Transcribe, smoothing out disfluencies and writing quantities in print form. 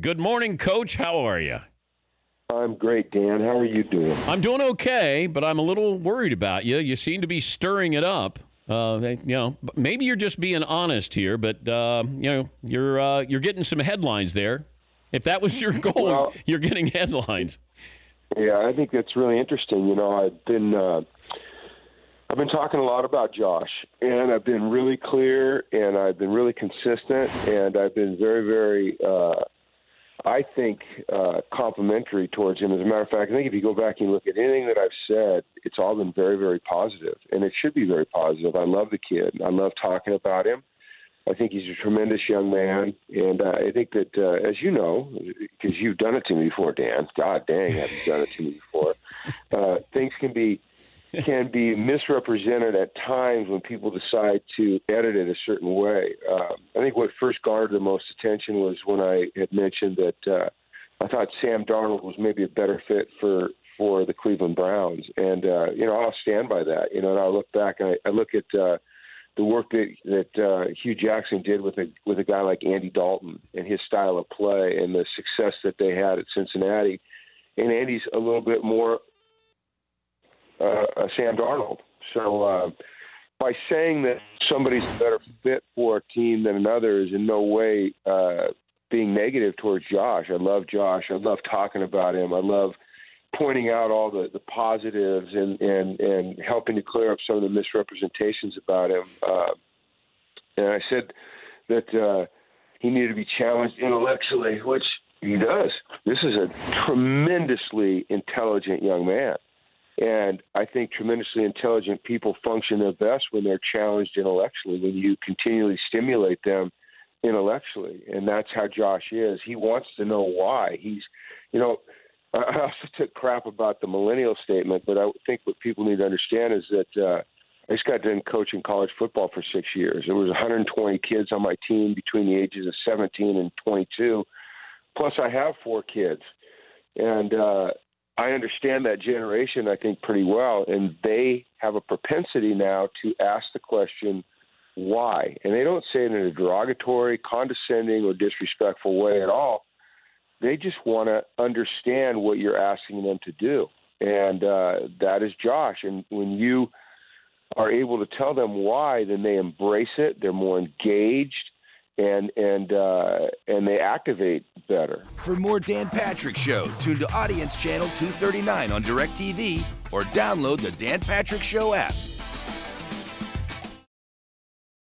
Good morning, Coach. How are you? I'm great, Dan. How are you doing? I'm doing okay, but I'm a little worried about you. You seem to be stirring it up. Maybe you're just being honest here, but you're getting some headlines there. If that was your goal, Well, you're getting headlines. Yeah, I think that's really interesting. You know, I've been talking a lot about Josh, and I've been really clear, and I've been really consistent, and I've been very, very, I think, complimentary towards him. As a matter of fact, I think if you go back and look at anything that I've said, it's all been very, very positive, and it should be very positive. I love the kid. I love talking about him. I think he's a tremendous young man, and I think that, as you know, because you've done it to me before, Dan. God dang, have you done it to me before? Things can be misrepresented at times when people decide to edit it a certain way. I think what first garnered the most attention was when I had mentioned that I thought Sam Darnold was maybe a better fit for the Cleveland Browns, and I'll stand by that. And I look back and I look at the work that Hugh Jackson did with a guy like Andy Dalton and his style of play and the success that they had at Cincinnati. And Andy's a little bit more Sam Darnold. So by saying that somebody's a better fit for a team than another is in no way being negative towards Josh. I love Josh. I love talking about him. I love pointing out all the positives and helping to clear up some of the misrepresentations about him. And I said that he needed to be challenged intellectually, which he does. This is a tremendously intelligent young man. And I think tremendously intelligent people function their best when they're challenged intellectually, when you continually stimulate them intellectually. And that's how Josh is. He wants to know why. I also took crap about the millennial statement, but I think what people need to understand is that I just got done coaching college football for 6 years. There was 120 kids on my team between the ages of 17 and 22. Plus, I have 4 kids. And I understand that generation, I think, pretty well. And they have a propensity now to ask the question, why? And they don't say it in a derogatory, condescending, or disrespectful way at all. They just want to understand what you're asking them to do. And that is Josh. And when you are able to tell them why, then they embrace it. They're more engaged, and they activate better. For more Dan Patrick Show, tune to Audience Channel 239 on DirecTV or download the Dan Patrick Show app.